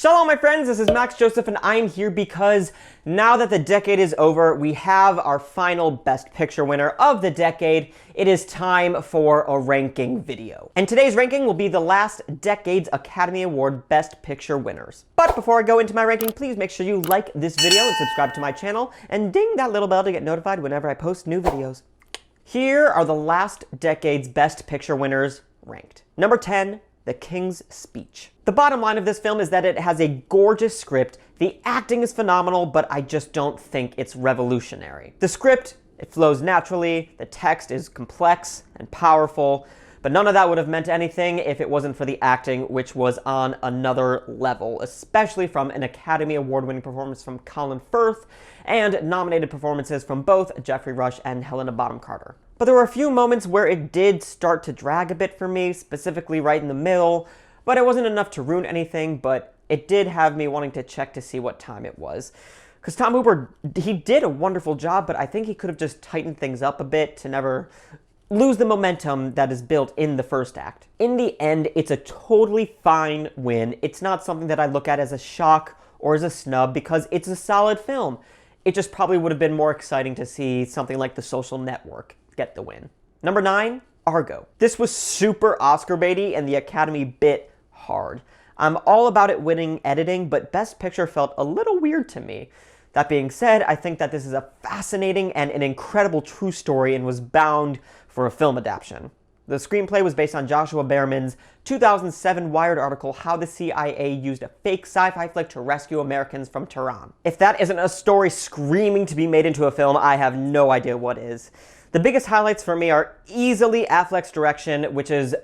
Shalom my friends, this is Max Joseph and I'm here because now that the decade is over, we have our final Best Picture winner of the decade. It is time for a ranking video. And today's ranking will be the last decade's Academy Award Best Picture winners. But before I go into my ranking, please make sure you like this video and subscribe to my channel and ding that little bell to get notified whenever I post new videos. Here are the last decade's Best Picture winners ranked. Number 10, The King's Speech. The bottom line of this film is that it has a gorgeous script, the acting is phenomenal, but I just don't think it's revolutionary. The script, it flows naturally, the text is complex and powerful, but none of that would have meant anything if it wasn't for the acting, which was on another level, especially from an Academy Award-winning performance from Colin Firth and nominated performances from both Geoffrey Rush and Helena Bonham Carter. But there were a few moments where it did start to drag a bit for me, specifically right in the middle, but it wasn't enough to ruin anything, but it did have me wanting to check to see what time it was. Because Tom Hooper, he did a wonderful job, but I think he could have just tightened things up a bit to never lose the momentum that is built in the first act. In the end, it's a totally fine win. It's not something that I look at as a shock or as a snub because it's a solid film. It just probably would have been more exciting to see something like The Social Network get the win. Number 9, Argo. This was super Oscar baity and the Academy bit hard. I'm all about it winning editing, but Best Picture felt a little weird to me. That being said, I think that this is a fascinating and an incredible true story and was bound for a film adaptation. The screenplay was based on Joshua Behrman's 2007 Wired article, How the CIA Used a Fake Sci-Fi Flick to Rescue Americans from Tehran. If that isn't a story screaming to be made into a film, I have no idea what is. The biggest highlights for me are easily Affleck's direction, which is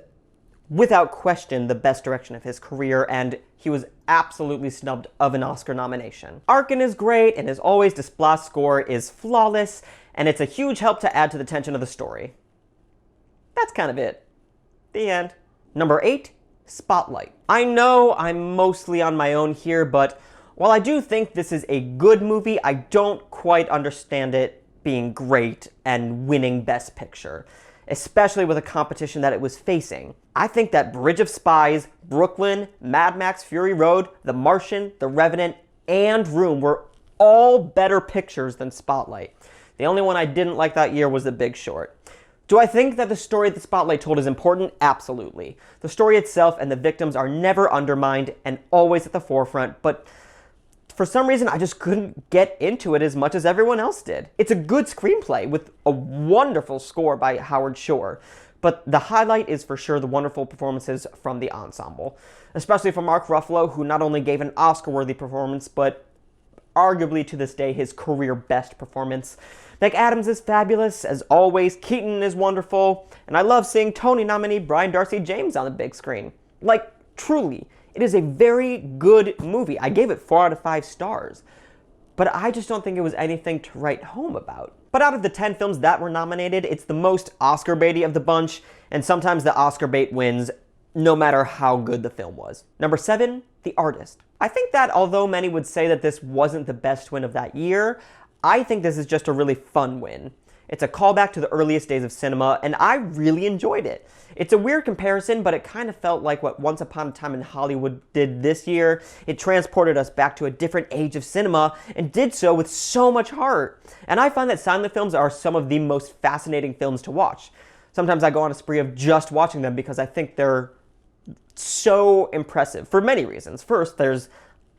without question the best direction of his career, and he was absolutely snubbed of an Oscar nomination. Arkin is great, and as always, Desplat's score is flawless, and it's a huge help to add to the tension of the story. That's kind of it. The end. Number 8, Spotlight. I know I'm mostly on my own here, but while I do think this is a good movie, I don't quite understand it being great and winning Best Picture, especially with a competition that it was facing. I think that Bridge of Spies, Brooklyn, Mad Max Fury Road, The Martian, The Revenant, and Room were all better pictures than Spotlight. The only one I didn't like that year was The Big Short. Do I think that the story that Spotlight told is important? Absolutely. The story itself and the victims are never undermined and always at the forefront, but for some reason, I just couldn't get into it as much as everyone else did. It's a good screenplay with a wonderful score by Howard Shore, but the highlight is for sure the wonderful performances from the ensemble, especially from Mark Ruffalo, who not only gave an Oscar-worthy performance, but arguably to this day his career best performance. Nick Adams is fabulous, as always. Keaton is wonderful, and I love seeing Tony nominee Brian Darcy James on the big screen. Like, truly. It is a very good movie. I gave it 4 out of 5 stars. But I just don't think it was anything to write home about. But out of the 10 films that were nominated, it's the most Oscar baity of the bunch, and sometimes the Oscar bait wins, no matter how good the film was. Number 7, The Artist. I think that although many would say that this wasn't the best win of that year, I think this is just a really fun win. It's a callback to the earliest days of cinema, and I really enjoyed it. It's a weird comparison, but it kind of felt like what Once Upon a Time in Hollywood did this year. It transported us back to a different age of cinema, and did so with so much heart. And I find that silent films are some of the most fascinating films to watch. Sometimes I go on a spree of just watching them because I think they're so impressive, for many reasons. First, there's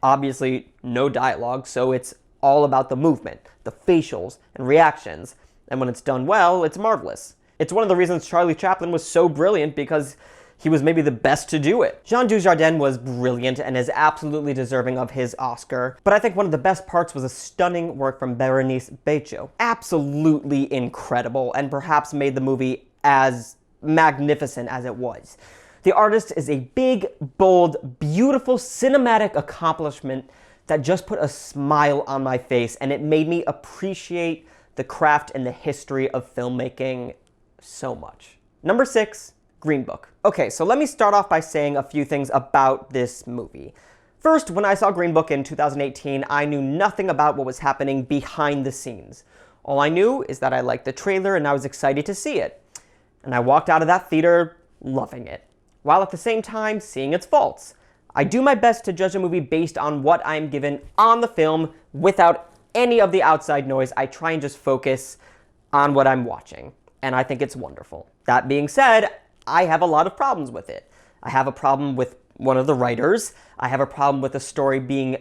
obviously no dialogue, so it's all about the movement, the facials, and reactions. And when it's done well, it's marvelous. It's one of the reasons Charlie Chaplin was so brilliant, because he was maybe the best to do it. Jean Dujardin was brilliant and is absolutely deserving of his Oscar, but I think one of the best parts was a stunning work from Berenice Bejo. Absolutely incredible, and perhaps made the movie as magnificent as it was. The Artist is a big, bold, beautiful cinematic accomplishment that just put a smile on my face, and it made me appreciate the craft and the history of filmmaking so much. Number 6, Green Book. Okay, so let me start off by saying a few things about this movie. First, when I saw Green Book in 2018, I knew nothing about what was happening behind the scenes. All I knew is that I liked the trailer and I was excited to see it. And I walked out of that theater loving it, while at the same time seeing its faults. I do my best to judge a movie based on what I'm given on the film without any of the outside noise. I try and just focus on what I'm watching, and I think it's wonderful. That being said, I have a lot of problems with it. I have a problem with one of the writers. I have a problem with the story being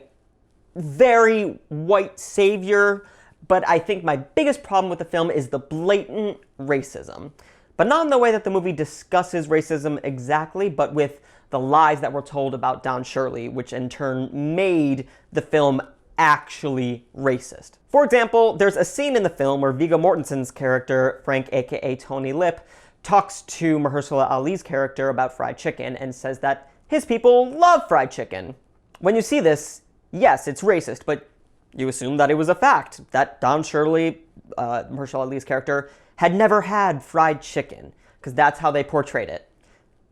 very white savior, but I think my biggest problem with the film is the blatant racism. But not in the way that the movie discusses racism exactly, but with the lies that were told about Don Shirley, which in turn made the film actually racist. For example, there's a scene in the film where Viggo Mortensen's character, Frank aka Tony Lip, talks to Mahershala Ali's character about fried chicken and says that his people love fried chicken. When you see this, yes, it's racist, but you assume that it was a fact, that Don Shirley, Mahershala Ali's character, had never had fried chicken, because that's how they portrayed it.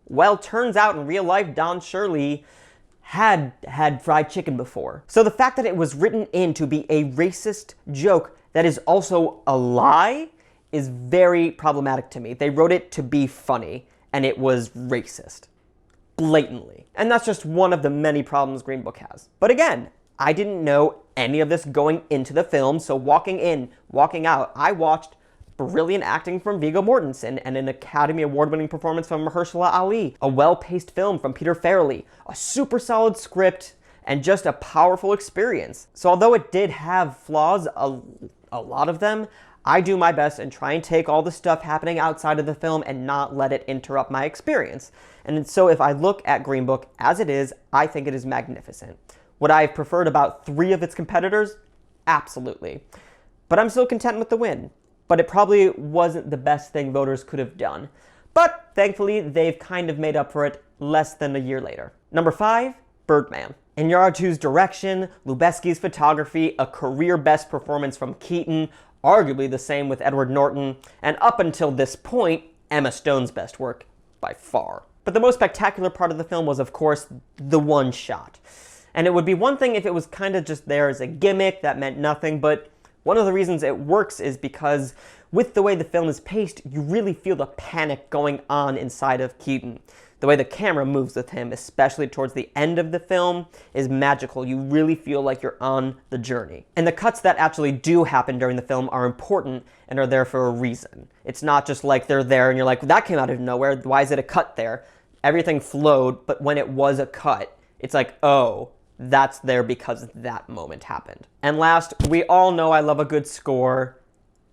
Well, turns out in real life, Don Shirley had fried chicken before. So the fact that it was written in to be a racist joke that is also a lie is very problematic to me. They wrote it to be funny, and it was racist. Blatantly. And that's just one of the many problems Green Book has. But again, I didn't know any of this going into the film, so walking in, walking out, I watched brilliant acting from Viggo Mortensen and an Academy Award-winning performance from Mahershala Ali, a well-paced film from Peter Farrelly, a super solid script, and just a powerful experience. So although it did have flaws, a lot of them, I do my best and try and take all the stuff happening outside of the film and not let it interrupt my experience. And so if I look at Green Book as it is, I think it is magnificent. Would I have preferred about 3 of its competitors? Absolutely. But I'm still content with the win. But it probably wasn't the best thing voters could have done. But thankfully, they've kind of made up for it less than a year later. Number 5, Birdman. Iñárritu's direction, Lubezki's photography, a career best performance from Keaton, arguably the same with Edward Norton, and up until this point, Emma Stone's best work by far. But the most spectacular part of the film was, of course, the one shot. And it would be one thing if it was kind of just there as a gimmick that meant nothing, but one of the reasons it works is because with the way the film is paced, you really feel the panic going on inside of Keaton. The way the camera moves with him, especially towards the end of the film, is magical. You really feel like you're on the journey. And the cuts that actually do happen during the film are important and are there for a reason. It's not just like they're there and you're like, that came out of nowhere, why is it a cut there? Everything flowed, but when it was a cut, it's like, oh, that's there because that moment happened. And last, we all know I love a good score,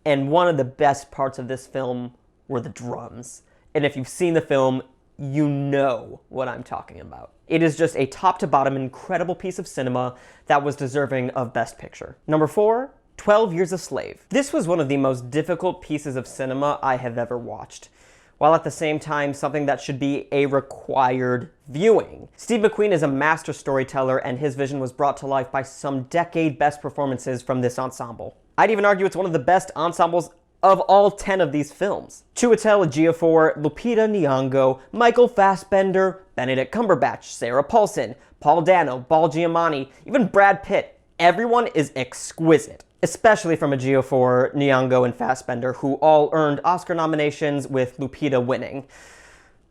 and one of the best parts of this film were the drums. And if you've seen the film, you know what I'm talking about. It is just a top-to-bottom incredible piece of cinema that was deserving of Best Picture. Number 4, 12 Years a Slave. This was one of the most difficult pieces of cinema I have ever watched, while at the same time something that should be a required viewing. Steve McQueen is a master storyteller, and his vision was brought to life by some decade-best performances from this ensemble. I'd even argue it's one of the best ensembles of all 10 of these films. Chiwetel Ejiofor, Lupita Nyong'o, Michael Fassbender, Benedict Cumberbatch, Sarah Paulson, Paul Dano, Paul Giamatti, even Brad Pitt. Everyone is exquisite, especially from Ejiofor, Nyong'o, and Fassbender, who all earned Oscar nominations, with Lupita winning,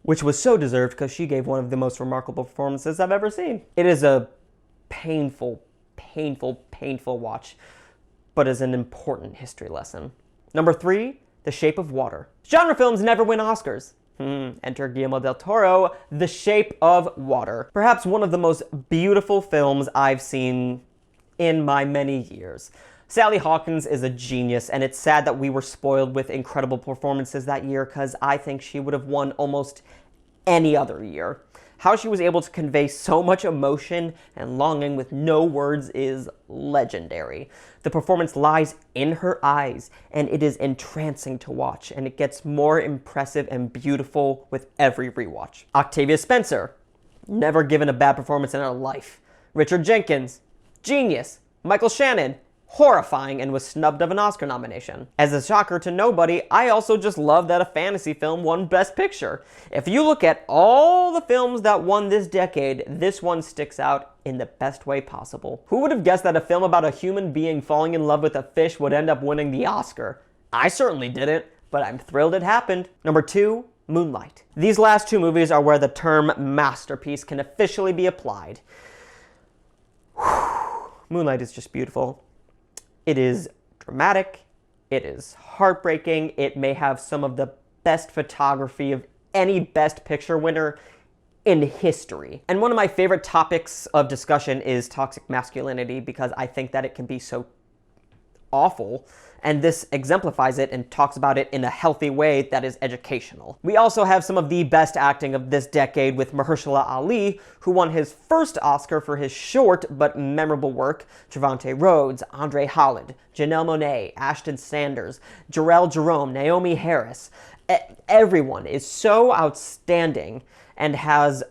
which was so deserved because she gave one of the most remarkable performances I've ever seen. It is a painful, painful, painful watch, but is an important history lesson. Number 3, The Shape of Water. Genre films never win Oscars. Enter Guillermo del Toro, The Shape of Water. Perhaps one of the most beautiful films I've seen in my many years. Sally Hawkins is a genius, and it's sad that we were spoiled with incredible performances that year, because I think she would have won almost any other year. How she was able to convey so much emotion and longing with no words is legendary. The performance lies in her eyes, and it is entrancing to watch, and it gets more impressive and beautiful with every rewatch. Octavia Spencer, never given a bad performance in her life. Richard Jenkins, genius. Michael Shannon, horrifying, and was snubbed of an Oscar nomination. As a shocker to nobody, I also just love that a fantasy film won Best Picture. If you look at all the films that won this decade, this one sticks out in the best way possible. Who would have guessed that a film about a human being falling in love with a fish would end up winning the Oscar? I certainly didn't, but I'm thrilled it happened. Number 2, Moonlight. These last two movies are where the term masterpiece can officially be applied. Moonlight is just beautiful. It is dramatic. It is heartbreaking. It may have some of the best photography of any Best Picture winner in history. And one of my favorite topics of discussion is toxic masculinity, because I think that it can be so awful, and this exemplifies it and talks about it in a healthy way that is educational. We also have some of the best acting of this decade with Mahershala Ali, who won his first Oscar for his short but memorable work, Trevante Rhodes, Andre Holland, Janelle Monáe, Ashton Sanders, Jarrell Jerome, Naomi Harris. Everyone is so outstanding and has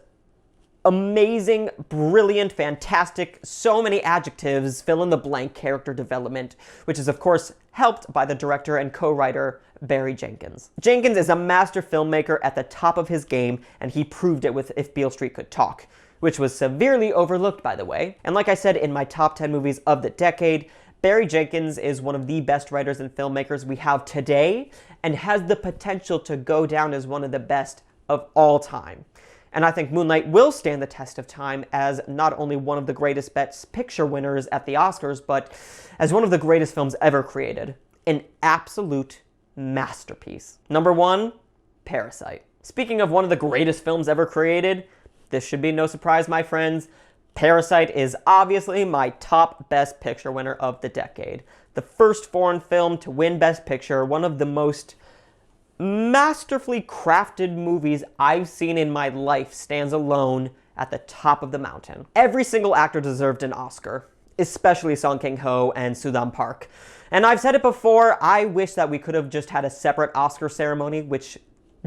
amazing, brilliant, fantastic, so many adjectives, fill-in-the-blank character development, which is, of course, helped by the director and co-writer Barry Jenkins. Jenkins is a master filmmaker at the top of his game, and he proved it with If Beale Street Could Talk, which was severely overlooked, by the way. And like I said in my top 10 movies of the decade, Barry Jenkins is one of the best writers and filmmakers we have today, and has the potential to go down as one of the best of all time. And I think Moonlight will stand the test of time as not only one of the greatest Best Picture winners at the Oscars, but as one of the greatest films ever created. An absolute masterpiece. Number 1, Parasite. Speaking of one of the greatest films ever created, this should be no surprise, my friends. Parasite is obviously my top Best Picture winner of the decade. The first foreign film to win Best Picture, one of the most masterfully crafted movies I've seen in my life, stands alone at the top of the mountain. Every single actor deserved an Oscar, especially Song Kang-ho and Soo-dam Park. And I've said it before, I wish that we could have just had a separate Oscar ceremony which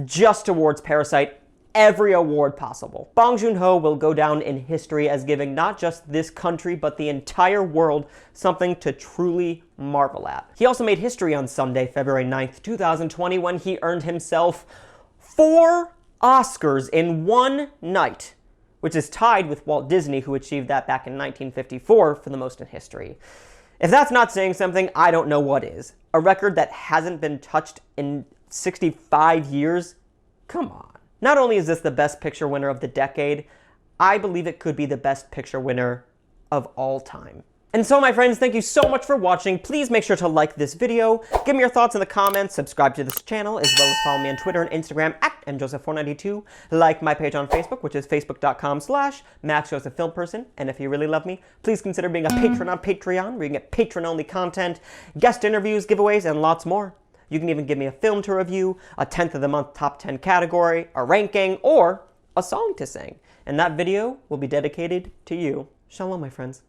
just awards Parasite every award possible. Bong Joon-ho will go down in history as giving not just this country, but the entire world something to truly marvel at. He also made history on Sunday, February 9th, 2020, when he earned himself 4 Oscars in one night, which is tied with Walt Disney, who achieved that back in 1954 for the most in history. If that's not saying something, I don't know what is. A record that hasn't been touched in 65 years? Come on. Not only is this the Best Picture winner of the decade, I believe it could be the Best Picture winner of all time. And so, my friends, thank you so much for watching. Please make sure to like this video, give me your thoughts in the comments, subscribe to this channel, as well as follow me on Twitter and Instagram at mjoseph492. Like my page on Facebook, which is facebook.com/MaxJosephFilmPerson. And if you really love me, please consider being a patron on Patreon, where you can get patron-only content, guest interviews, giveaways, and lots more. You can even give me a film to review, a 10th of the month top 10 category, a ranking, or a song to sing. And that video will be dedicated to you. Shalom, my friends.